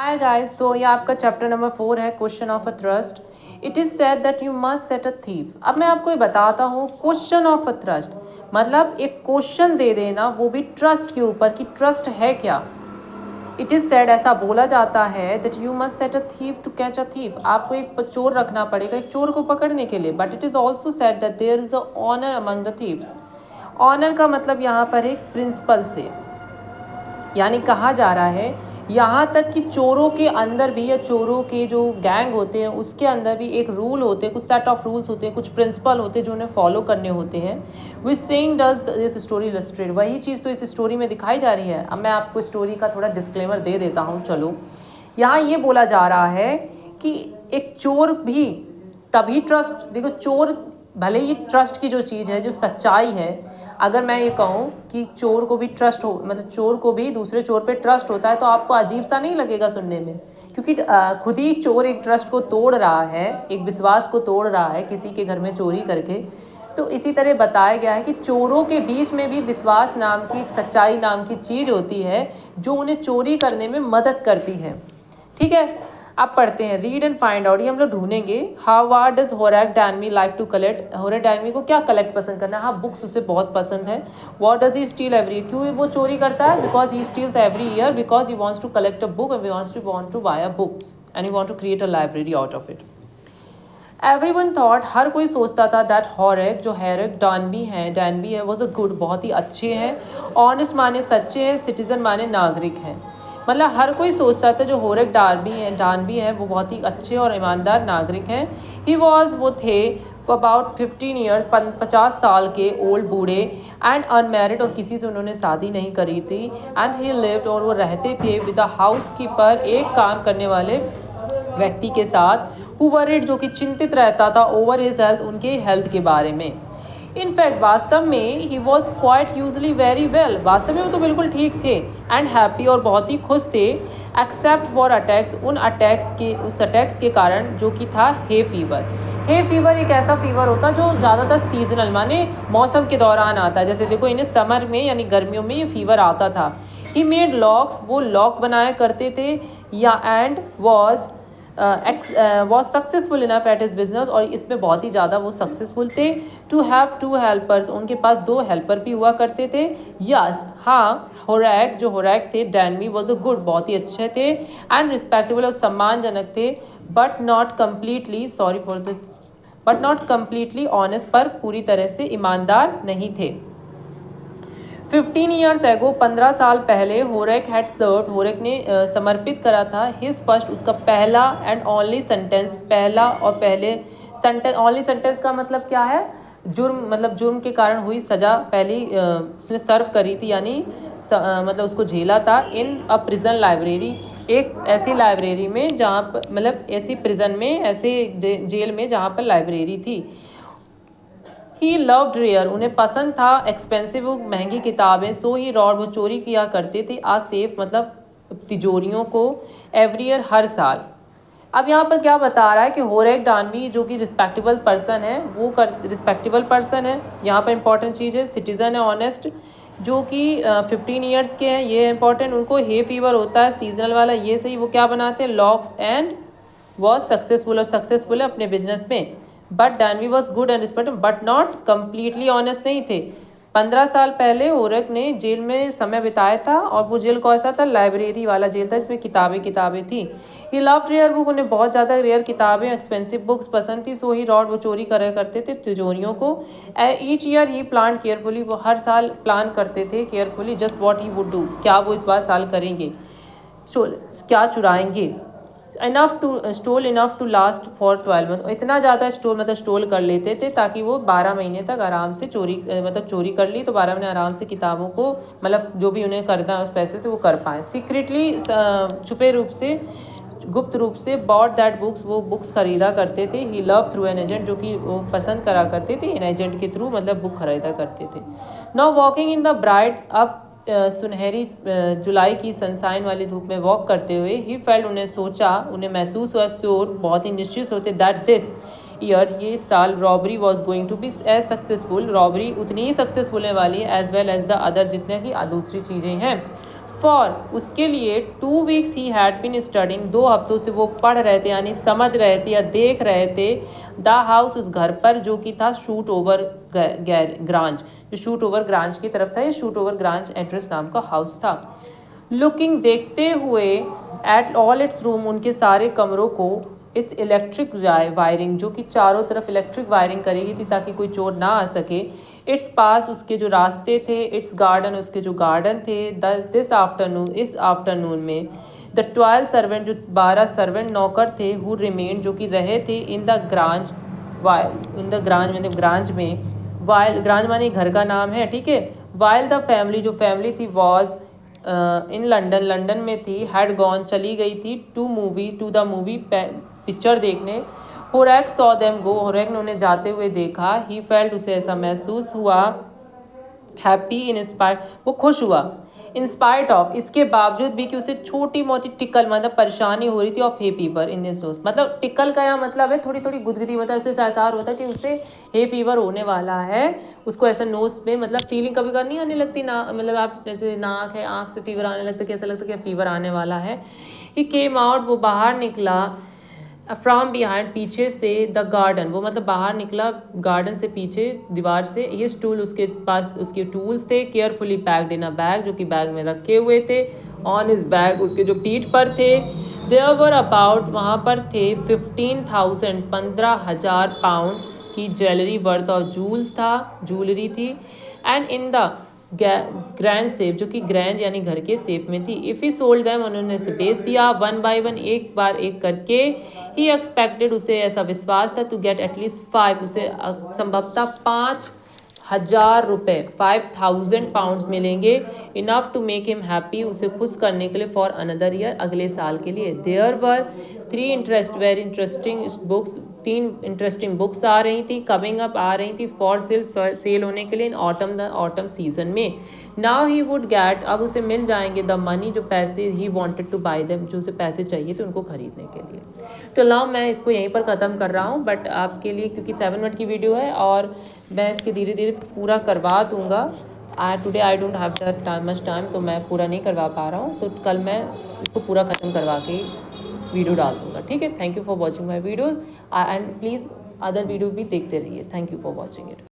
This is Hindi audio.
हाय गाइस, तो ये आपका चैप्टर नंबर 4 है, question of a trust. It is said that you must set a thief. अब मैं आपको ये बताता हूँ, क्वेश्चन ऑफ अ ट्रस्ट मतलब एक क्वेश्चन दे देना, वो भी ट्रस्ट के ऊपर कि ट्रस्ट है क्या। इट इज़ सेड, ऐसा बोला जाता है, that you must set a thief to catch a thief. आपको एक चोर रखना पड़ेगा एक चोर को पकड़ने के लिए। But it is also said that there is a honour among the thieves. Honour का मतलब यहाँ पर एक प्रिंसिपल से, यानी कहा जा रहा है यहाँ तक कि चोरों के अंदर भी या चोरों के जो गैंग होते हैं उसके अंदर भी एक रूल होते हैं, कुछ सेट ऑफ रूल्स होते हैं, कुछ प्रिंसिपल होते हैं जो उन्हें फॉलो करने होते हैं। Which saying does this story illustrate, वही चीज़ तो इस स्टोरी में दिखाई जा रही है। अब मैं आपको स्टोरी का थोड़ा डिस्क्लेमर दे देता हूँ। चलो, यहाँ ये बोला जा रहा है कि एक चोर भी तभी ट्रस्ट, देखो चोर भले ही ट्रस्ट की जो चीज़ है, जो सच्चाई है, अगर मैं ये कहूँ कि चोर को भी ट्रस्ट हो, मतलब चोर को भी दूसरे चोर पे ट्रस्ट होता है, तो आपको अजीब सा नहीं लगेगा सुनने में, क्योंकि खुद ही चोर एक ट्रस्ट को तोड़ रहा है, एक विश्वास को तोड़ रहा है किसी के घर में चोरी करके। तो इसी तरह बताया गया है कि चोरों के बीच में भी विश्वास नाम की, एक सच्चाई नाम की चीज़ होती है जो उन्हें चोरी करने में मदद करती है। ठीक है, अब पढ़ते हैं, रीड एंड फाइंड आउट। ये हम लोग ढूंढेंगे। How what does Horace Danby like to collect, Horace Danby को क्या कलेक्ट पसंद करना है। हाँ, बुक्स उसे बहुत पसंद है। What does he steal every, क्यों वो चोरी करता है, because he steals every year, because he wants to collect a book and want to buy a books and he want to create a library out of it. Everyone thought, हर कोई सोचता था, दैट होरेक, जो होरेक डैनबी है, वॉज अ गुड, बहुत ही अच्छे हैं। ऑनेस्ट माने सच्चे हैं, सिटीजन माने नागरिक हैं। मतलब हर कोई सोचता था जो होरेक डानबी है वो बहुत ही अच्छे और ईमानदार नागरिक हैं। ही वॉज, वो थे अबाउट 15 ईयर्स, 50 साल के ओल्ड बूढ़े, एंड अनमैरिड, और किसी से उन्होंने शादी नहीं करी थी। एंड ही लिव्ड, और वो रहते थे विद द हाउस कीपर, एक काम करने वाले व्यक्ति के साथ, हु वरीड, जो कि चिंतित रहता था, ओवर हिज हेल्थ, उनके हेल्थ के बारे में। इनफैक्ट वास्तव में he was quite usually very well, वास्तव में वो तो बिल्कुल ठीक थे, एंड हैप्पी, और बहुत ही खुश थे, एक्सेप्ट फॉर अटैक्स, उन अटैक्स के, उस अटैक्स के कारण जो कि था हे फीवर। हे फीवर एक ऐसा फीवर होता है जो ज़्यादातर सीजनल, माने मौसम के दौरान आता है। जैसे देखो, इन्हें समर में यानी गर्मियों में ये फीवर आता था। ही मेड लॉक्स, वो लॉक बनाया करते थे, या and was successful enough at his business, और इसमें बहुत ही ज़्यादा वो सक्सेसफुल थे। टू हैव 2 हेल्पर्स, उनके पास 2 हेल्पर भी हुआ करते थे। यस, हाँ, होरेक, जो होरेक थे, डैनमी वॉज अ गुड, बहुत ही अच्छे थे, एंड रिस्पेक्टेबल, और सम्मानजनक थे, but not completely, sorry for the, but not completely honest, पर पूरी तरह से ईमानदार नहीं थे। 15 ईयर्स एगो, 15 साल पहले, होरेक हैड सर्व्ड, होरेक ने समर्पित करा था, हिज फर्स्ट, उसका पहला, एंड ओनली सेंटेंस, पहला और पहले सेंटेंस। ओनली सेंटेंस का मतलब क्या है, जुर्म, मतलब जुर्म के कारण हुई सज़ा पहली उसने सर्व करी थी, यानी मतलब उसको झेला था, इन अ प्रिजन लाइब्रेरी, एक ऐसी लाइब्रेरी में जहाँ पर, मतलब ऐसी प्रिजन में, ऐसे जेल में जहाँ पर लाइब्रेरी थी। ही लव्ड रेयर, उन्हें पसंद था एक्सपेंसिव, महंगी किताबें। सो ही रॉड, वो चोरी किया करते थे, आ सेफ, मतलब तिजोरियों को, एवरी ईयर, हर साल। अब यहाँ पर क्या बता रहा है कि होरेक डानबी, जो कि रिस्पेक्टेबल पर्सन है, वो रिस्पेक्टेबल पर्सन है। यहाँ पर इंपॉर्टेंट चीज़ है, सिटीज़न है, ऑनेस्ट, जो कि 15 ईयर्स के हैं, ये इंपॉर्टेंट। उनको हे फीवर होता है सीजनल वाला, ये सही। वो क्या बनाते हैं, लॉक्स, एंड वॉज सक्सेसफुल, और सक्सेसफुल है अपने बिजनेस में। But Danby was good and respected, but not completely honest नहीं थे। 15 साल पहले होरेक ने जेल में समय बिताया था, और वो जेल कौन सा था, लाइब्रेरी वाला जेल था, जिसमें किताबें थी। ही लव्ड रेयर बुक, उन्हें बहुत ज़्यादा रेयर किताबें, एक्सपेंसिव बुक्स पसंद थी। सो ही रॉड, वो चोरी करा करते थे तिजोरियों को। Each year he plan carefully, वो हर साल प्लान करते थे carefully, just what he would do, क्या वो इस बार साल करेंगे, क्या चुराएंगे। Enough to stole, enough to last for 12 month, इतना ज़्यादा स्टोल, मतलब स्टोल कर लेते थे ताकि वो 12 महीने तक आराम से चोरी, मतलब चोरी कर ली तो 12 महीने आराम से किताबों को, मतलब जो भी उन्हें करना है उस पैसे से वो कर पाएँ। सीक्रेटली, छुपे रूप से, गुप्त रूप से, बॉट दैट बुक्स, वो बुक्स खरीदा करते थे। ही लव थ्रू एन एजेंट, जो कि वो पसंद करा करते थे इन एजेंट के थ्रू, मतलब बुक खरीदा करते थे। Now walking in the bright, अब सुनहरी जुलाई की सनसाइन वाली धूप में वॉक करते हुए, ही फेल्ट, उन्हें सोचा, उन्हें महसूस हुआ, श्योर, बहुत ही निश्चित होते, दैट दिस ईयर, ये साल, robbery was going to be as successful, robbery उतनी ही सक्सेसफुल होने वाली है, as well as the other, जितने की दूसरी चीज़ें हैं। फॉर उसके लिए 2 weeks he had been studying, 2 हफ्तों से वो पढ़ रहे थे यानी समझ रहे थे या देख रहे थे द हाउस, उस घर पर जो कि था शूट ओवर ग्रांज, जो शूट ओवर ग्रांज की तरफ था, ये शूट ओवर ग्रांज एड्रेस नाम का हाउस था। लुकिंग देखते हुए एट ऑल इट्स रूम, उनके सारे कमरों को, इस इलेक्ट्रिक वायरिंग जो कि चारों तरफ इलेक्ट्रिक वायरिंग करी गई थी ताकि कोई चोर ना आ सके, इट्स पास उसके जो रास्ते थे, इट्स गार्डन उसके जो गार्डन थे, दिस आफ्टरनून इस आफ्टरनून में, द 12 सर्वेंट जो 12 सर्वेंट नौकर थे, हु रिमेन जो कि रहे थे, in the grains in the grains मतलब ग्रांज में, वाइल ग्रांज माने घर का नाम है, ठीक है। वाइल द फैमिली जो फैमिली थी वॉज इन लंदन, लंदन में थी, हैड गॉन चली गई थी, टू द मूवी पिक्चर देखने। होरैक सॉ देम गो, होरैक ने उन्हें जाते हुए देखा। ही फेल्ट उसे ऐसा महसूस हुआ, हैप्पी इन स्पाइट वो खुश हुआ, इन स्पाइट ऑफ इसके बावजूद भी कि उसे छोटी मोटी टिकल मतलब परेशानी हो रही थी, of hay fever in this knows, मतलब टिकल का यहाँ मतलब है थोड़ी थोड़ी गुदगुदी, मतलब ऐसे एहसास होता है कि उसे हे फीवर होने वाला है, उसको ऐसा नोज में मतलब फीलिंग कभी कभी नहीं आने लगती ना, मतलब आप जैसे नाक है आँख से फीवर आने लगता है, कैसा लगता है कि फीवर आने वाला है। ही केम आउट वो बाहर निकला, फ्रॉम बिहाइंड पीछे से, द गार्डन वो मतलब बाहर निकला गार्डन से पीछे दीवार से, हिज टूल उसके पास उसके टूल्स थे, carefully packed in a bag जो कि बैग में रखे हुए थे, ऑन हिज बैग उसके जो पीठ पर थे, देयर वर अबाउट वहाँ पर थे 15,000 15,000 पाउंड की ज्वेलरी वर्थ ऑफ जूल्स था, ज्वेलरी थी, and in the grand safe जो कि ग्रैंड यानी घर के सेफ में थी। इफ़ ही सोल्ड दैम उन्होंने इसे बेच दिया, 1 बाय 1 एक बार एक करके, ही एक्सपेक्टेड उसे ऐसा विश्वास था, टू गेट एटलीस्ट 5 उसे संभवतः 5,000 रुपये 5,000 पाउंड्स मिलेंगे, enough to make him happy उसे खुश करने के लिए, फॉर अनदर ईयर अगले साल के लिए। There were 3 very interesting books 3 interesting books आ रही थी, कमिंग अप आ रही थी, फॉर सेल होने के लिए in autumn the autumn season में। नाउ ही वुड गेट अब उसे मिल जाएंगे द मनी जो पैसे, he wanted two by them जो उसे पैसे चाहिए थे उनको खरीदने के लिए। तो नाउ मैं इसको यहीं पर ख़त्म कर रहा हूँ, बट आपके लिए क्योंकि 7 मिनट की वीडियो है और मैं इसके धीरे धीरे पूरा करवा दूँगा। Today I don't have the much time, तो मैं पूरा नहीं करवा पा रहा हूँ, तो कल मैं इसको पूरा ख़त्म करवा के वीडियो डाल दूँगा, ठीक है। Thank you for watching my video and please other video भी देखते रहिए। Thank you for watching it.